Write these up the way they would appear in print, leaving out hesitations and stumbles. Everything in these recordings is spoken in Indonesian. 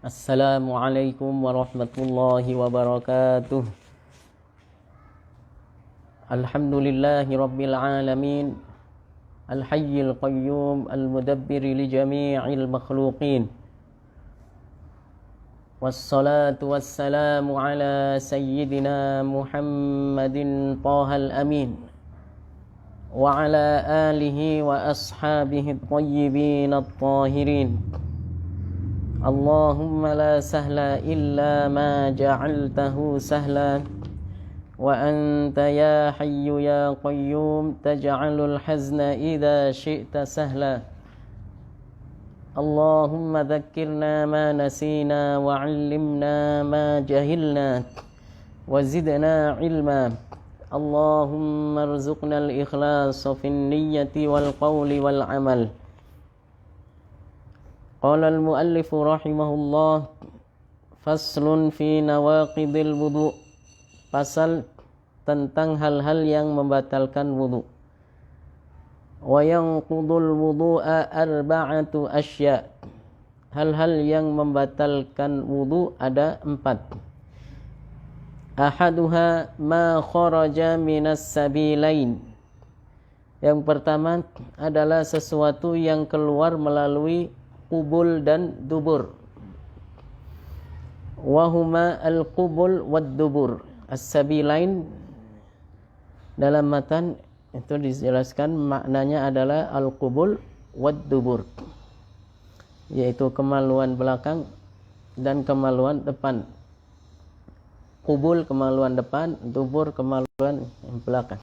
Assalamualaikum warahmatullahi wabarakatuh. Alhamdulillahi rabbil alamin. Al-hayyil qayyum al-mudabbiri li jami'il makhluqin. Wassalatu wassalamu ala sayyidina Muhammadin tahal amin. Wa ala alihi wa ashabihi at-tayyibin at-tahirin. Allahumma la sahla illa ma ja'altahu sahla wa anta ya hayyu ya qayyum taj'alul hazna idza syi'ta sahla. Allahumma dhakkirna ma nasina wa 'allimna ma jahilna wa zidna 'ilma. Allahumma arzuqna al-ikhlasa fin niyyati wal qawli wal 'amal. Qala al-muallif rahimahullah, faslun fi nawaqidil wudu, pasal tentang hal-hal yang membatalkan wudu. Wa yanqudul wudu'a arba'atu asya, hal-hal yang membatalkan wudu ada 4. Ahaduha ma kharaja minas sabilain, yang pertama adalah sesuatu yang keluar melalui qubul dan dubur. Wahuma al-qubul wad dubur. As-sabilain dalam matan itu dijelaskan maknanya adalah al-qubul wad dubur, yaitu kemaluan belakang dan kemaluan depan. Qubul kemaluan depan, dubur kemaluan belakang.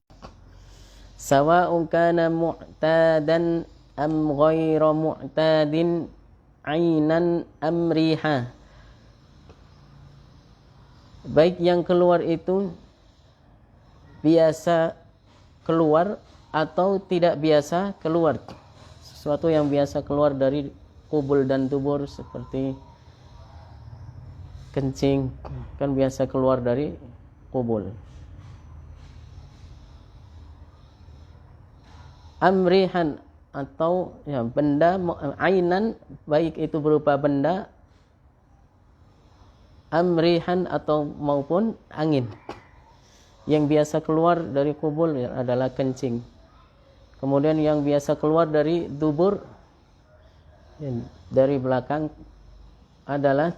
Sawa'un kana mu'tadan am ghairu mu'tadin ainan amriha, baik yang keluar itu biasa keluar atau tidak biasa keluar. Sesuatu yang biasa keluar dari kubul dan dubur seperti kencing kan biasa keluar dari kubul. Amrihan atau ya benda, ainan baik itu berupa benda, amrihan atau maupun angin. Yang biasa keluar dari kubul adalah kencing. Kemudian yang biasa keluar dari dubur, dari belakang, adalah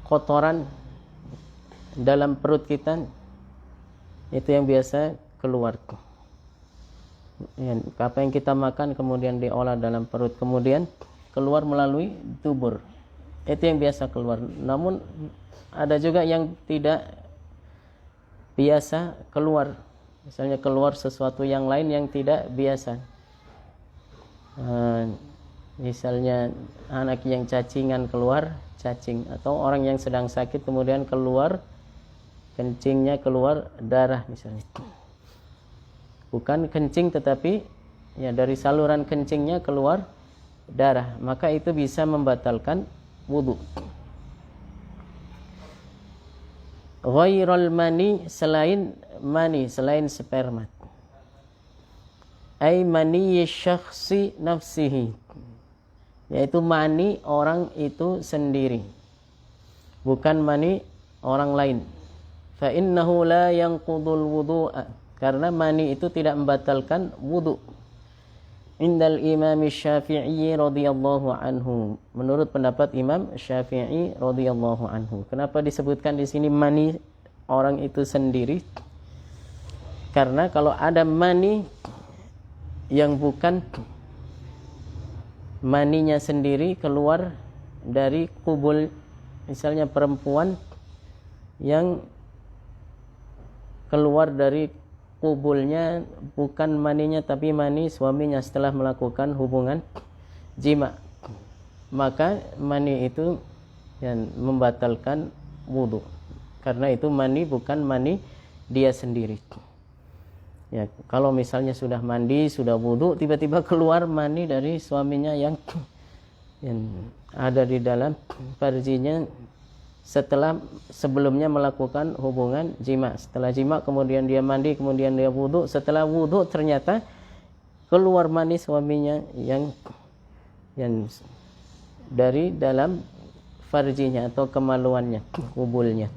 kotoran dalam perut kita. Itu yang biasa keluar. Apa yang kita makan kemudian diolah dalam perut, kemudian keluar melalui dubur, itu yang biasa keluar. Namun ada juga yang tidak biasa keluar, misalnya keluar sesuatu yang lain yang tidak biasa. Misalnya anak yang cacingan keluar cacing, atau orang yang sedang sakit kemudian keluar kencingnya, keluar darah misalnya. Bukan kencing tetapi ya dari saluran kencingnya keluar darah, maka itu bisa membatalkan wudu. Ghairal mani, selain mani, selain sperma. Ai mani syakhsi nafsihi, yaitu mani orang itu sendiri, bukan mani orang lain. Fa innahu la yanqudul wudu'a, karena mani itu tidak membatalkan wudu. Indal Imam Syafi'i radhiyallahu anhu, menurut pendapat Imam Syafi'i radhiyallahu anhu. Kenapa disebutkan di sini mani orang itu sendiri? Karena kalau ada mani yang bukan maninya sendiri keluar dari kubul, misalnya perempuan yang keluar dari kubulnya bukan maninya tapi mani suaminya setelah melakukan hubungan jima, maka mani itu yang membatalkan wudu, karena itu mani bukan mani dia sendiri. Ya, kalau misalnya sudah mandi, sudah wudu, tiba-tiba keluar mani dari suaminya yang ada di dalam farjinya setelah sebelumnya melakukan hubungan jima. Setelah jima kemudian dia mandi, kemudian dia wudu. Setelah wudu ternyata keluar mani suaminya yang dari dalam farjinya atau kemaluannya, kubulnya,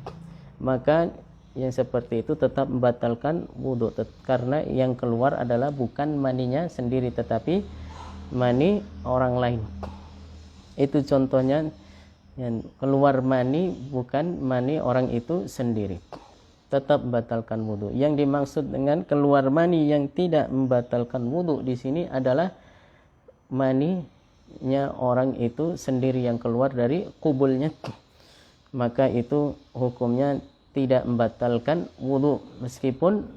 maka yang seperti itu tetap membatalkan wudhu, karena yang keluar adalah bukan maninya sendiri tetapi mani orang lain. Itu contohnya, yang keluar mani bukan mani orang itu sendiri, tetap membatalkan wudhu. Yang dimaksud dengan keluar mani yang tidak membatalkan wudhu di sini adalah maninya orang itu sendiri yang keluar dari kubulnya, maka itu hukumnya tidak membatalkan wudhu. Meskipun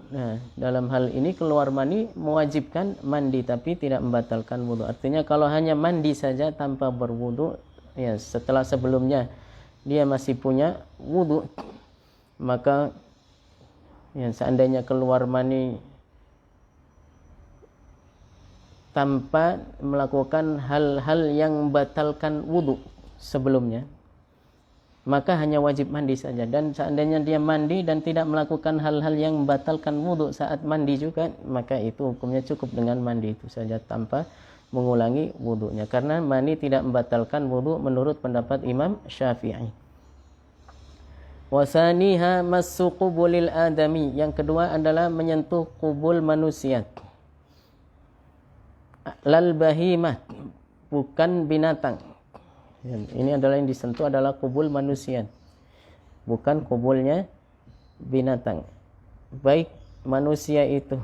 dalam hal ini keluar mani mewajibkan mandi tapi tidak membatalkan wudhu. Artinya kalau hanya mandi saja tanpa berwudhu, ya setelah sebelumnya dia masih punya wudhu, maka ya seandainya keluar mani tanpa melakukan hal-hal yang membatalkan wudhu sebelumnya, maka hanya wajib mandi saja. Dan seandainya dia mandi dan tidak melakukan hal-hal yang membatalkan wudhu saat mandi juga, maka itu hukumnya cukup dengan mandi itu saja tanpa mengulangi wudhunya, karena mandi tidak membatalkan wudhu menurut pendapat Imam Syafi'i. Wasaniha massu qubulil adami, yang kedua adalah menyentuh kubul manusia. Lal bahimah, bukan binatang. Ini adalah yang disentuh adalah kubul manusia, bukan kubulnya binatang. Baik manusia itu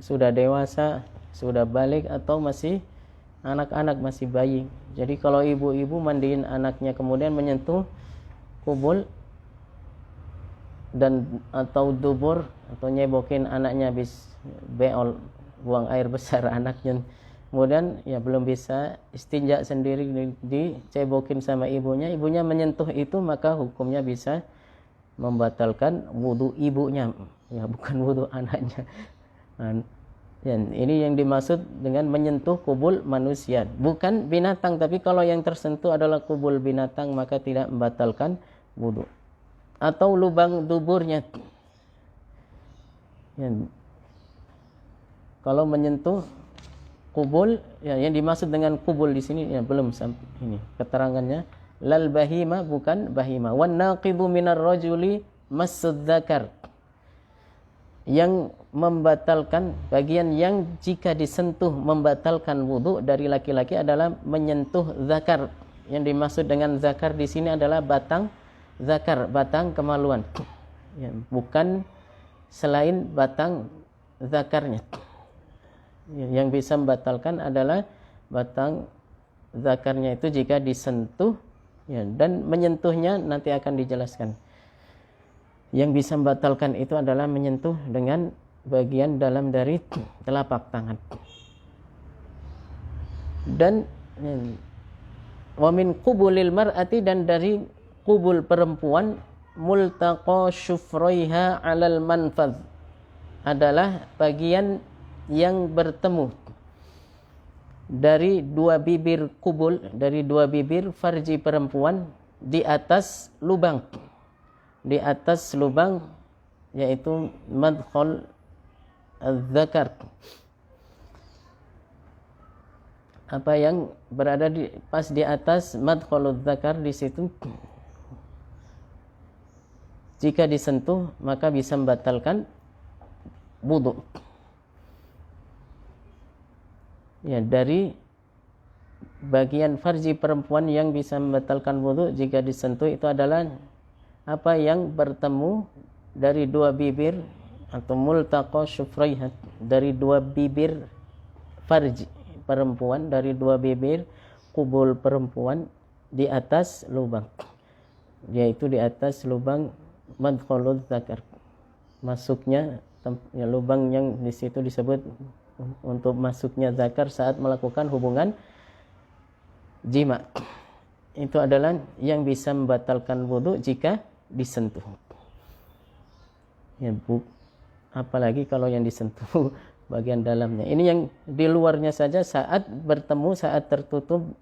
sudah dewasa, sudah balik, atau masih anak-anak, masih bayi. Jadi kalau ibu-ibu mandiin anaknya kemudian menyentuh kubul dan atau dubur, atau nyebokin anaknya habis beol, buang air besar anaknya, kemudian ya belum bisa istinja sendiri, dicebokin sama ibunya, ibunya menyentuh itu, maka hukumnya bisa membatalkan wudhu ibunya, ya bukan wudhu anaknya. Dan ini yang dimaksud dengan menyentuh kubul manusia, bukan binatang. Tapi kalau yang tersentuh adalah kubul binatang, maka tidak membatalkan wudhu. Atau lubang duburnya, ya, kalau menyentuh kubul, ya, yang dimaksud dengan kubul di sini ya belum sampai ini keterangannya. Lal bahima, bukan bahima. Wan naqidu minar rajuli massud dzakar, yang membatalkan, bagian yang jika disentuh membatalkan wudhu dari laki-laki adalah menyentuh zakar. Yang dimaksud dengan zakar di sini adalah batang zakar, batang kemaluan, ya, bukan selain batang zakarnya. Yang bisa membatalkan adalah batang zakarnya itu jika disentuh, ya, dan menyentuhnya nanti akan dijelaskan. Yang bisa membatalkan itu adalah menyentuh dengan bagian dalam dari telapak tangan. Dan wa min qubulil mar'ati, dan dari kubul perempuan, multaqa syufraiha 'alal manfadh, adalah bagian yang bertemu dari dua bibir kubul, dari dua bibir farji perempuan di atas lubang, di atas lubang, yaitu madkhal az-zakar, apa yang berada di pas di atas madkhaluz zakar, di situ jika disentuh maka bisa membatalkan wudhu. Ya, dari bagian farji perempuan yang bisa membatalkan wudhu jika disentuh itu adalah apa yang bertemu dari dua bibir, atau multaqa syufraiha, dari dua bibir farji perempuan, dari dua bibir kubul perempuan di atas lubang, yaitu di atas lubang madkhaluz zakar, masuknya ya, lubang yang di situ disebut untuk masuknya zakar saat melakukan hubungan jima. Itu adalah yang bisa membatalkan wudhu jika disentuh. Ya, apalagi kalau yang disentuh bagian dalamnya. Ini yang di luarnya saja saat bertemu, saat tertutup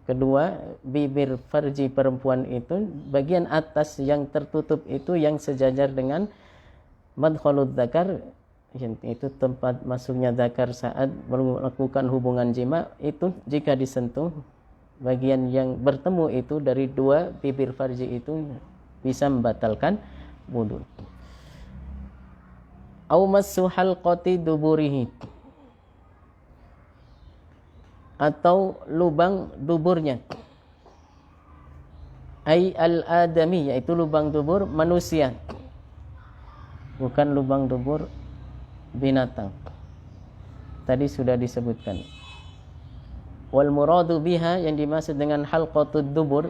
kedua bibir farji perempuan itu, bagian atas yang tertutup itu yang sejajar dengan madkhaluz zakar, itu tempat masuknya zakar saat melakukan hubungan jima, itu jika disentuh bagian yang bertemu itu dari dua bibir farji itu bisa membatalkan wudu. Au massu halqati duburihi, atau lubang duburnya, ai al-adami, yaitu lubang dubur manusia, bukan lubang dubur binatang. Tadi sudah disebutkan. Wal muradu biha, yang dimaksud dengan halqatud dubur,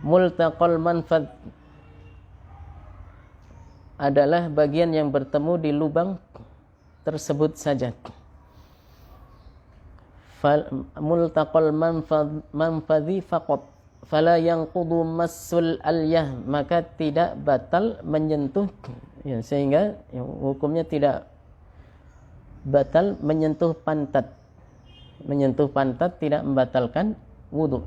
multaqal manfad, adalah bagian yang bertemu di lubang tersebut saja. Multaqal manfadhi faqat fala yanqudu massul alyah, maka tidak batal menyentuh, ya, sehingga ya, hukumnya tidak batal menyentuh pantat. Menyentuh pantat tidak membatalkan wudu.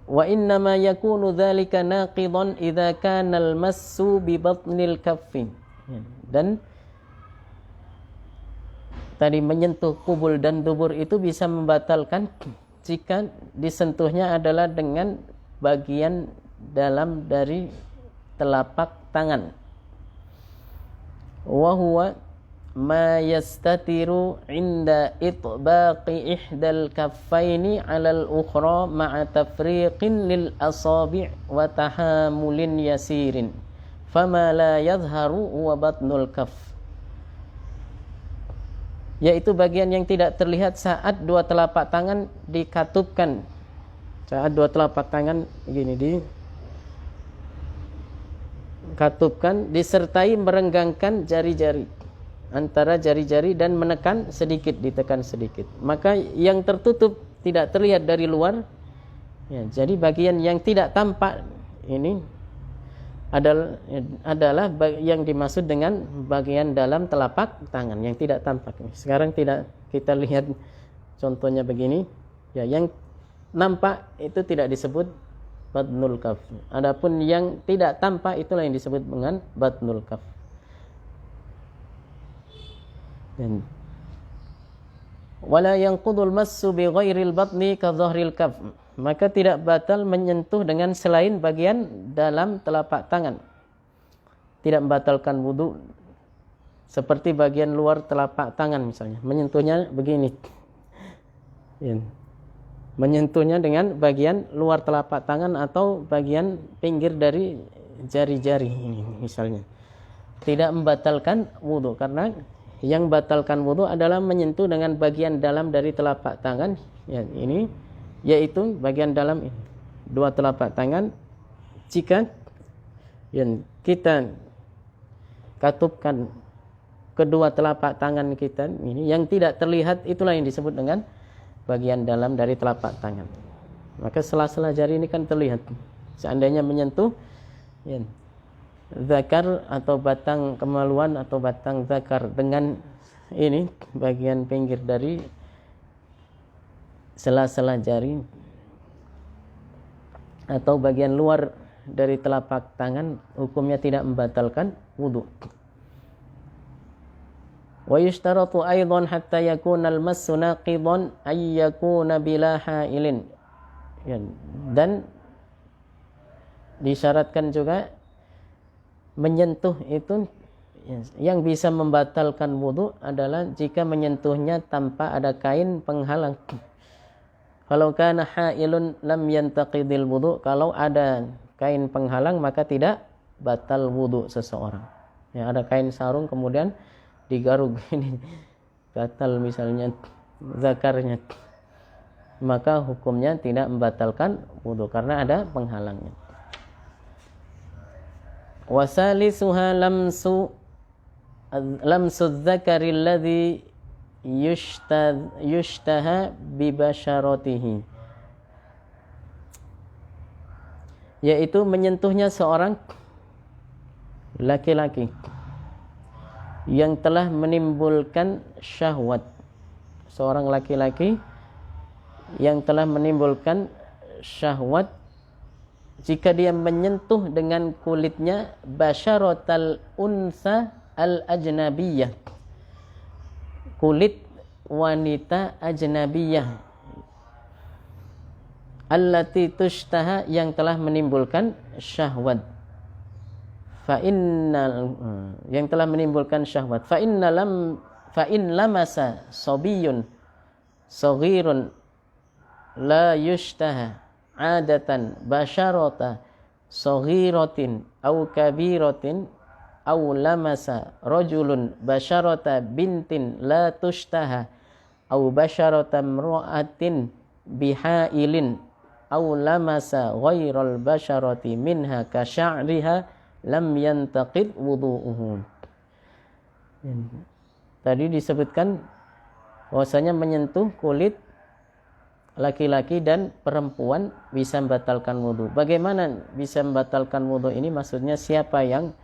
Wa innama yakunu dzalika naqidan idza kana al-massu bi batnil kaffi. Dan tadi menyentuh kubul dan dubur itu bisa membatalkan jika disentuhnya adalah dengan bagian dalam dari telapak tangan. Wa huwa ma yastatiru inda itbaqi ihdal kaffaini 'alal ukhra ma'a tafriqin lil asabi' wa tahamulin yasirin fama la yadhharu wa batnul kaff, yaitu bagian yang tidak terlihat saat dua telapak tangan dikatupkan. Saat dua telapak tangan begini dikatupkan disertai merenggangkan jari-jari, antara jari-jari dan menekan sedikit, ditekan sedikit, maka yang tertutup tidak terlihat dari luar, ya, jadi bagian yang tidak tampak ini adalah yang dimaksud dengan bagian dalam telapak tangan yang tidak tampak. Sekarang tidak kita lihat contohnya begini, ya, yang nampak itu tidak disebut batnul kaf. Adapun yang tidak tampak itulah yang disebut dengan batnul kaf. Dan wala yanqudul massu bi ghairil batni ka dhahril kaf, maka tidak batal menyentuh dengan selain bagian dalam telapak tangan. Tidak membatalkan wudu seperti bagian luar telapak tangan misalnya, menyentuhnya begini. Ya. Menyentuhnya dengan bagian luar telapak tangan atau bagian pinggir dari jari-jari ini misalnya. Tidak membatalkan wudu, karena yang batalkan wudu adalah menyentuh dengan bagian dalam dari telapak tangan, ya, ini yaitu bagian dalam ini, dua telapak tangan. Jika yang kita katupkan kedua telapak tangan kita ini, yang tidak terlihat itulah yang disebut dengan bagian dalam dari telapak tangan. Maka sela-sela jari ini kan terlihat. Seandainya menyentuh, ya, zakar atau batang kemaluan atau batang zakar dengan ini bagian pinggir dari sela-sela jari atau bagian luar dari telapak tangan, hukumnya tidak membatalkan wudu. Wa yushtaratu aidan hatta yakuna al-massu naqidan ay yakuna bila ha'ilin. Ya, dan disyaratkan juga menyentuh itu, yang bisa membatalkan wudu adalah jika menyentuhnya tanpa ada kain penghalang. Kalau kana ha'ilun lam yantaqidil wudu, kalau ada kain penghalang maka tidak batal wudu seseorang. Ya, ada kain sarung kemudian digaruk ini batal misalnya zakarnya, maka hukumnya tidak membatalkan wudu karena ada penghalangnya. Wasalisuha lamsu dzakari alladhi yushtaha bi basharatihi, yaitu menyentuhnya seorang laki-laki yang telah menimbulkan syahwat. Seorang laki-laki yang telah menimbulkan syahwat, jika dia menyentuh dengan kulitnya basyaratal unsa al ajnabiyah, kulit wanita ajnabiyah allati tushtaha, yang telah menimbulkan syahwat. Yang telah menimbulkan syahwat. Fa in lamasa sabiyun saghirun la yushtaha adatan basyarata saghiratin au kabiratin au lamasa rajulun basyarata bintin la tushtaha au basyarata imra'atin bihailin au lamasa ghairal basyarati minha ka sya'riha lam yantaqid wudu'uhu. Tadi disebutkan bahwasanya menyentuh kulit laki-laki dan perempuan bisa membatalkan wudu. Bagaimana bisa membatalkan wudu ini? Maksudnya siapa yang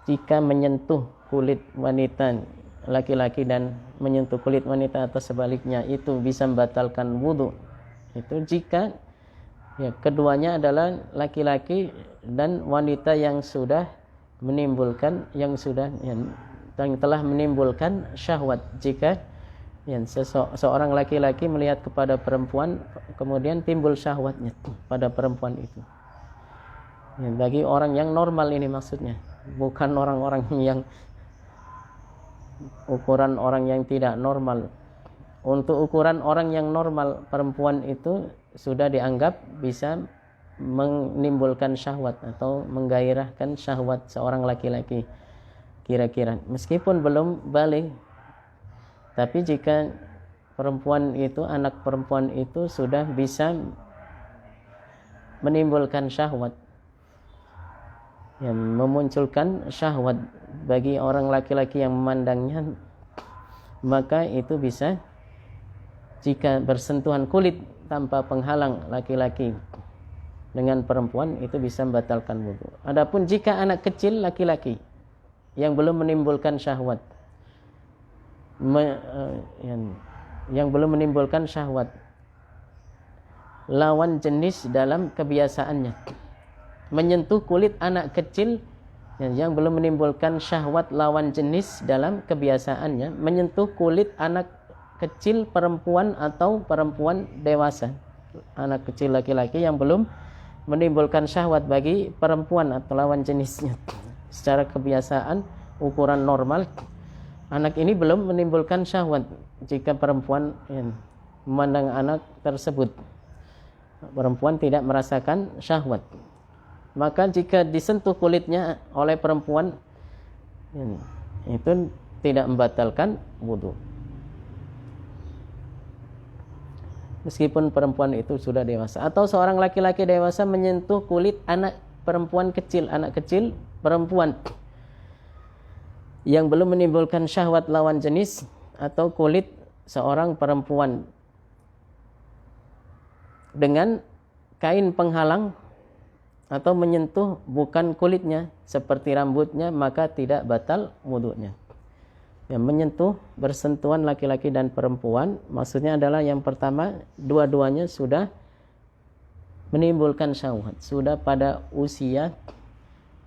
jika menyentuh kulit wanita laki-laki dan menyentuh kulit wanita atau sebaliknya itu bisa membatalkan wudu. Itu jika keduanya adalah laki-laki dan wanita yang sudah menimbulkan yang telah menimbulkan syahwat. Jika seorang laki-laki melihat kepada perempuan kemudian timbul syahwatnya pada perempuan itu. Bagi orang yang normal ini maksudnya, bukan orang-orang yang ukuran orang yang tidak normal. Untuk ukuran orang yang normal, perempuan itu sudah dianggap bisa menimbulkan syahwat atau menggairahkan syahwat seorang laki-laki kira-kira, meskipun belum balik. Tapi jika perempuan itu, anak perempuan itu sudah bisa menimbulkan syahwat, memunculkan syahwat bagi orang laki-laki yang memandangnya, maka itu bisa, jika bersentuhan kulit tanpa penghalang laki-laki dengan perempuan, itu bisa membatalkan wudu. Adapun jika anak kecil laki-laki yang belum menimbulkan syahwat, yang belum menimbulkan syahwat, lawan jenis dalam kebiasaannya, menyentuh kulit anak kecil yang belum menimbulkan syahwat lawan jenis dalam kebiasaannya, menyentuh kulit anak kecil perempuan atau perempuan dewasa, anak kecil laki-laki yang belum menimbulkan syahwat bagi perempuan atau lawan jenisnya. Secara kebiasaan ukuran normal, anak ini belum menimbulkan syahwat. Jika perempuan memandang anak tersebut, perempuan tidak merasakan syahwat, maka jika disentuh kulitnya oleh perempuan, itu tidak membatalkan wudu. Meskipun perempuan itu sudah dewasa, atau seorang laki-laki dewasa menyentuh kulit anak perempuan kecil, anak kecil perempuan yang belum menimbulkan syahwat lawan jenis, atau kulit seorang perempuan dengan kain penghalang, atau menyentuh bukan kulitnya seperti rambutnya, maka tidak batal wudunya. Yang menyentuh bersentuhan laki-laki dan perempuan maksudnya adalah yang pertama, dua-duanya sudah menimbulkan syahwat, sudah pada usia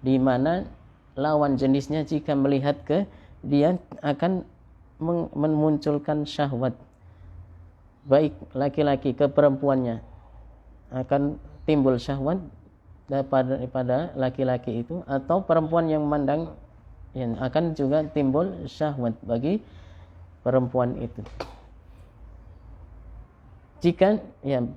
di mana lawan jenisnya jika melihat ke dia akan memunculkan syahwat, baik laki-laki ke perempuannya akan timbul syahwat daripada laki-laki itu, atau perempuan yang memandang yang akan juga timbul syahwat bagi perempuan itu. Jika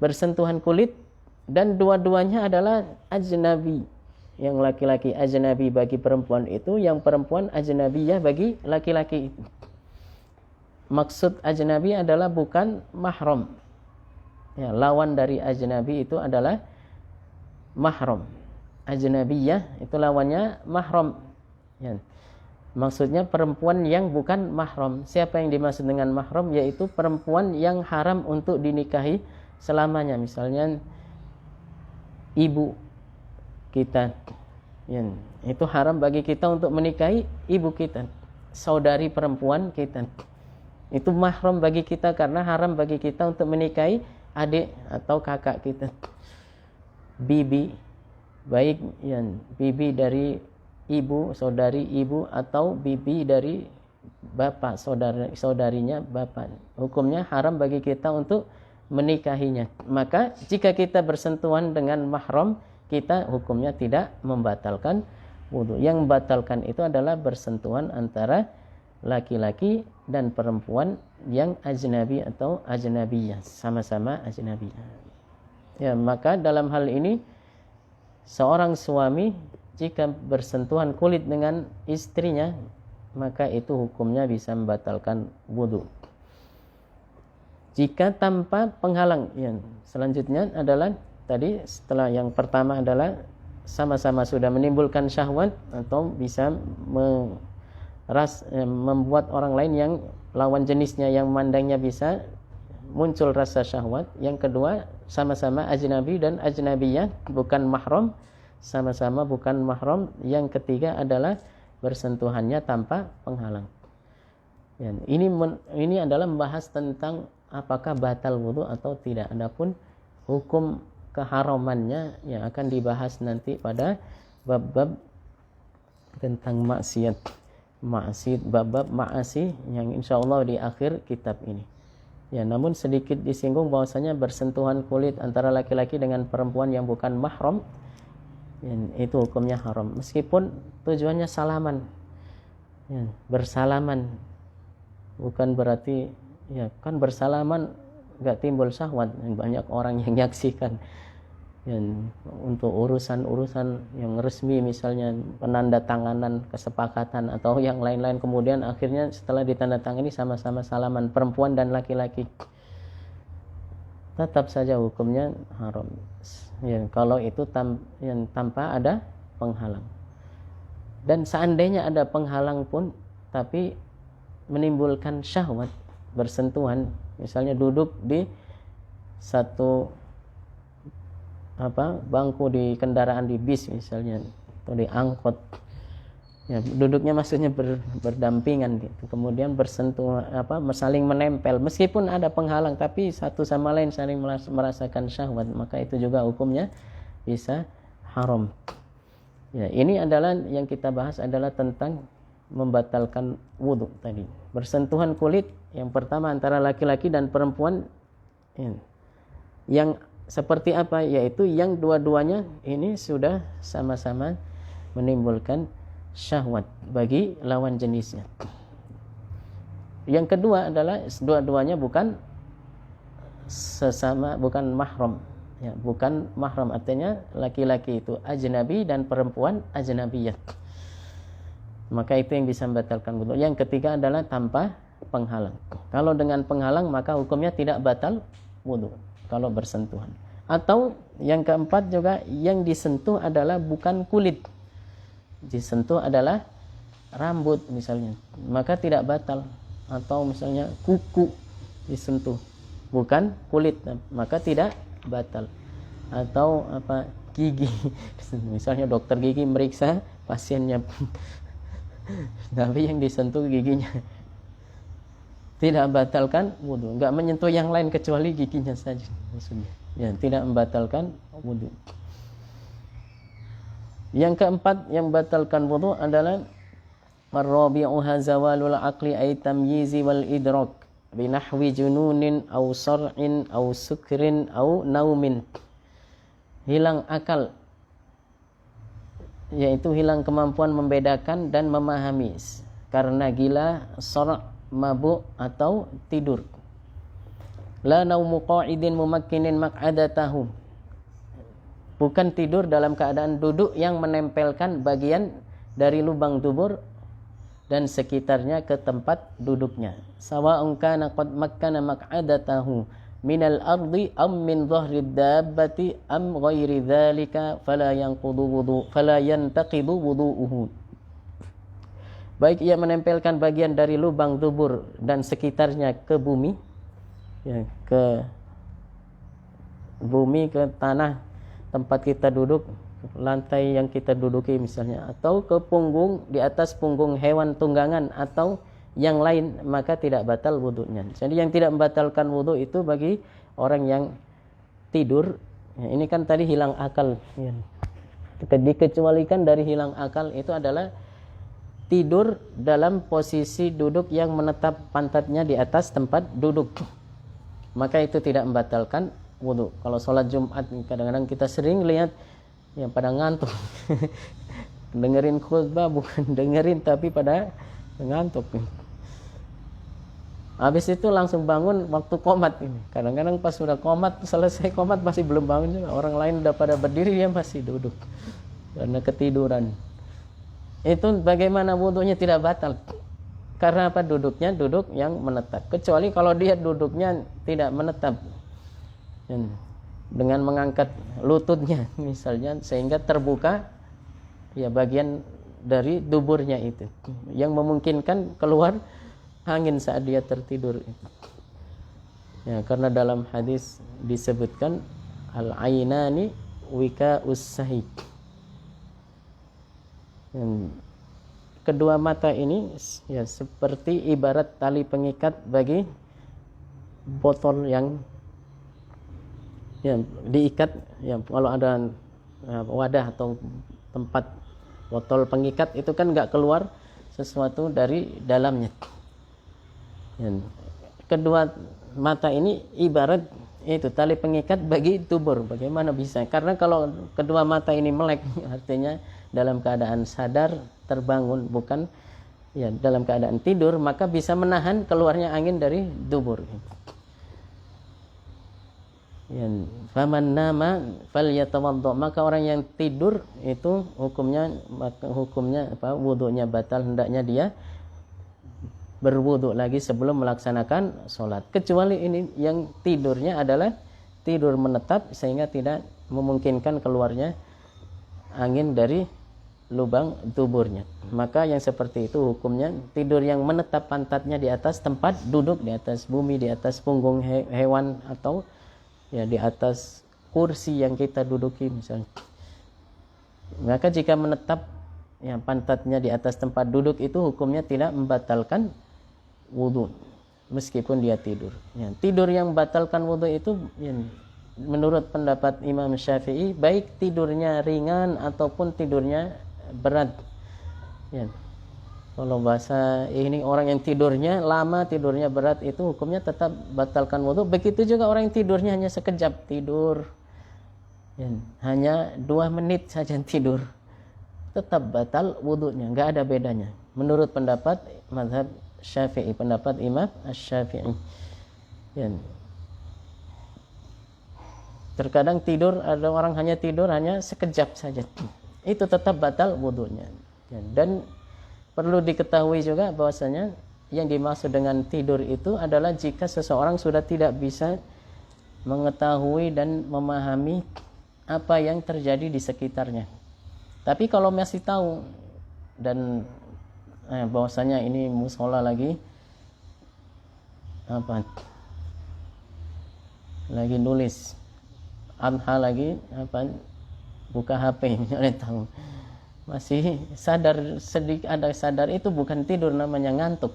bersentuhan kulit dan dua-duanya adalah ajnabi, yang laki-laki ajnabi bagi perempuan itu, yang perempuan ajnabiyah bagi laki-laki itu. Maksud ajnabi adalah bukan mahram. Lawan dari ajnabi itu adalah mahram. Ajnabiyah itu lawannya mahram. Maksudnya perempuan yang bukan mahram. Siapa yang dimaksud dengan mahram? Yaitu perempuan yang haram untuk dinikahi selamanya. Misalnya ibu kita, itu haram bagi kita untuk menikahi ibu kita. Saudari perempuan kita, itu mahram bagi kita karena haram bagi kita untuk menikahi adik atau kakak kita. Bibi, baik bibi dari ibu, saudari ibu, atau bibi dari bapak, saudarinya bapak. Hukumnya haram bagi kita untuk menikahinya. Maka jika kita bersentuhan dengan mahram, kita hukumnya tidak membatalkan wudu. Yang membatalkan itu adalah bersentuhan antara laki-laki dan perempuan yang ajnabi atau ajnabiyah, sama-sama ajnabi. Ya, maka dalam hal ini seorang suami jika bersentuhan kulit dengan istrinya, maka itu hukumnya bisa membatalkan wudu. Jika tanpa penghalang, ya, selanjutnya adalah tadi setelah yang pertama adalah sama-sama sudah menimbulkan syahwat atau bisa membuat orang lain yang lawan jenisnya yang memandangnya bisa muncul rasa syahwat. Yang kedua, sama-sama ajnabi dan ajnabiyah, bukan mahram, sama-sama bukan mahram. Yang ketiga adalah bersentuhannya tanpa penghalang. Ya, ini adalah membahas tentang apakah batal wudu atau tidak. Adapun hukum keharamannya yang akan dibahas nanti pada bab-bab tentang maksiat, bab-bab ma'asi yang insyaallah di akhir kitab ini. Ya, namun sedikit disinggung bahwasanya bersentuhan kulit antara laki-laki dengan perempuan yang bukan mahram, ya, itu hukumnya haram. Meskipun tujuannya salaman, ya, bersalaman, bukan berarti ya kan bersalaman nggak timbul syahwat. Banyak orang yang menyaksikan ya, untuk urusan-urusan yang resmi, misalnya penandatanganan kesepakatan atau yang lain-lain, kemudian akhirnya setelah ditandatangani sama-sama salaman, perempuan dan laki-laki, tetap saja hukumnya haram ya, kalau itu tanpa ada penghalang. Dan seandainya ada penghalang pun tapi menimbulkan syahwat, bersentuhan, misalnya duduk di satu bangku di kendaraan, di bis misalnya atau di angkot, ya, duduknya maksudnya berdampingan gitu, kemudian bersentuh saling menempel, meskipun ada penghalang tapi satu sama lain saling merasakan syahwat, maka itu juga hukumnya bisa haram. Ya, ini adalah yang kita bahas adalah tentang membatalkan wudu tadi. Bersentuhan kulit yang pertama antara laki-laki dan perempuan, ya, yang seperti apa? Yaitu yang dua-duanya ini sudah sama-sama menimbulkan syahwat bagi lawan jenisnya. Yang kedua adalah dua-duanya bukan mahram. Ya, bukan mahram, artinya laki-laki itu ajnabi dan perempuan ajnabiyah. Maka itu yang bisa membatalkan wudu. Yang ketiga adalah tanpa penghalang. Kalau dengan penghalang maka hukumnya tidak batal wudu kalau bersentuhan. Atau yang keempat juga, yang disentuh adalah bukan kulit, disentuh adalah rambut misalnya, maka tidak batal. Atau misalnya kuku disentuh, bukan kulit, maka tidak batal. Atau gigi, misalnya dokter gigi meriksa pasiennya tapi yang disentuh giginya, tidak membatalkan wudu. Enggak menyentuh yang lain kecuali giginya saja maksudnya. Ya, tidak membatalkan wudu. Yang keempat yang membatalkan wudu adalah ar-rabi'uha zawalul aqli ay tamyizi wal idrak binahwi jununin aw sar'in aw sukrin aw naumin. Hilang akal, yaitu hilang kemampuan membedakan dan memahami karena gila, sar', mabuk atau tidur. La naumu qa'idin mumakkinin maq'adatahu, bukan tidur dalam keadaan duduk yang menempelkan bagian dari lubang dubur dan sekitarnya ke tempat duduknya. Sawa'un kana qad makkana maq'adatahu minal ardi am min dhahrid dabbati am ghairi dzalika fala yantaqidu wudu'uhu. Baik ia menempelkan bagian dari lubang dubur dan sekitarnya ke bumi, ya, ke bumi, ke tanah tempat kita duduk, lantai yang kita duduki misalnya, atau ke punggung, di atas punggung hewan tunggangan atau yang lain, maka tidak batal wudunya. Jadi yang tidak membatalkan wudu itu bagi orang yang tidur, ya, ini kan tadi hilang akal, ya. Dikecualikan dari hilang akal itu adalah tidur dalam posisi duduk yang menetap pantatnya di atas tempat duduk, maka itu tidak membatalkan wudu. Kalau sholat Jumat kadang-kadang kita sering lihat yang pada ngantuk dengerin khutbah, bukan dengerin tapi pada ngantuk. Habis itu langsung bangun waktu qomat ini. Kadang-kadang pas sudah qomat, selesai qomat masih belum bangun juga. Orang lain udah pada berdiri, dia masih duduk karena ketiduran. Itu bagaimana wudunya tidak batal? Karena apa? Duduknya duduk yang menetap. Kecuali kalau dia duduknya tidak menetap, dengan mengangkat lututnya misalnya sehingga terbuka ya bagian dari duburnya itu yang memungkinkan keluar angin saat dia tertidur. Ya, karena dalam hadis disebutkan al-ainani wika'us sahih. Kedua mata ini ya seperti ibarat tali pengikat bagi botol yang ya diikat, ya kalau ada wadah atau tempat botol pengikat itu kan nggak keluar sesuatu dari dalamnya. Kedua mata ini ibarat itu tali pengikat bagi dubur. Bagaimana bisa? Karena kalau kedua mata ini melek, artinya dalam keadaan sadar terbangun, bukan ya dalam keadaan tidur, maka bisa menahan keluarnya angin dari dubur. Faman nama falyatawaddo, maka orang yang tidur itu hukumnya apa? Wudunya batal, hendaknya dia berwudu lagi sebelum melaksanakan sholat. Kecuali ini yang tidurnya adalah tidur menetap sehingga tidak memungkinkan keluarnya angin dari lubang tuburnya. Maka yang seperti itu hukumnya tidur yang menetap pantatnya di atas tempat duduk, di atas bumi, di atas punggung hewan atau ya di atas kursi yang kita duduki misalnya. Maka jika menetap ya pantatnya di atas tempat duduk itu hukumnya tidak membatalkan wudu meskipun dia tidur. Ya, tidur yang membatalkan wudu itu ya, menurut pendapat Imam Syafi'i baik tidurnya ringan ataupun tidurnya berat. Ya. Kalau bahasa ini orang yang tidurnya lama, tidurnya berat itu hukumnya tetap batalkan wudu. Begitu juga orang yang tidurnya hanya sekejap tidur, ya, hanya 2 menit saja tidur, tetap batal wudunya, nggak ada bedanya. Menurut pendapat mazhab Syafi'i, pendapat Imam Asy-Syafi'i. Ya. Terkadang tidur, ada orang hanya tidur hanya sekejap saja, itu tetap batal wudunya. Ya. Dan perlu diketahui juga bahwasanya yang dimaksud dengan tidur itu adalah jika seseorang sudah tidak bisa mengetahui dan memahami apa yang terjadi di sekitarnya. Tapi kalau masih tahu dan bahwasanya ini musola lagi nulis adha lagi buka HP misalnya, tahu masih sadar sedikit, ada sadar, itu bukan tidur, namanya ngantuk.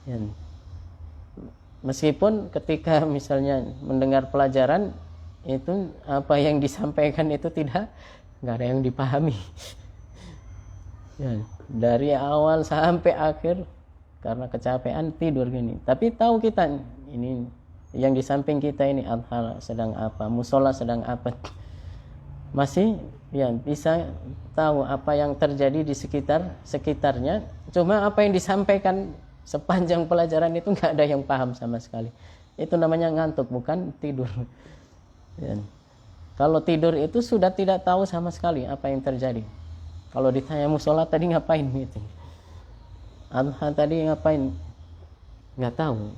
Ya. Meskipun ketika misalnya mendengar pelajaran itu apa yang disampaikan itu nggak ada yang dipahami. Ya, dari awal sampai akhir karena kecapean tidur gini. Tapi tahu kita ini yang di samping kita ini adha sedang apa, musola sedang apa. Masih ya bisa tahu apa yang terjadi di sekitarnya. Cuma apa yang disampaikan sepanjang pelajaran itu nggak ada yang paham sama sekali. Itu namanya ngantuk, bukan tidur. Ya. Kalau tidur itu sudah tidak tahu sama sekali apa yang terjadi. Kalau ditanya musola tadi ngapain gitu, adha tadi ngapain, nggak tahu.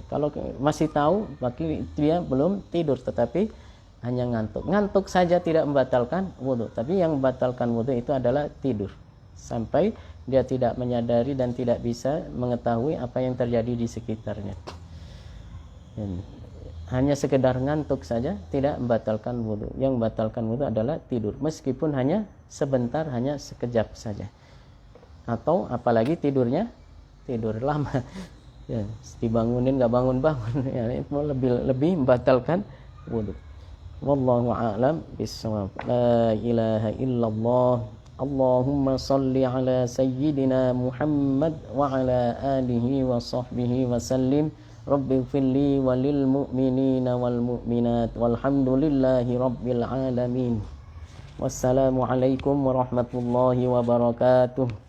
Kalau masih tahu, berarti dia belum tidur, tetapi hanya ngantuk. Ngantuk saja tidak membatalkan wudu, tapi yang membatalkan wudu itu adalah tidur sampai dia tidak menyadari dan tidak bisa mengetahui apa yang terjadi di sekitarnya. Dan hanya sekedar ngantuk saja tidak membatalkan wudu. Yang membatalkan wudu adalah tidur, meskipun hanya sebentar, hanya sekejap saja. Atau apalagi tidurnya tidur lama, ya, dibangunin nggak bangun-bangun, ya, itu lebih membatalkan wudu. Wallahu a'lam bishawab. La ilaha illallah Allahumma salli ala sayyidina Muhammad wa ala alihi wa sahbihi wa sallim. Rabbi ighfirli walil mu'minina wal mu'minat walhamdulillahi rabbil alamin. Wassalamualaikum warahmatullahi wabarakatuh.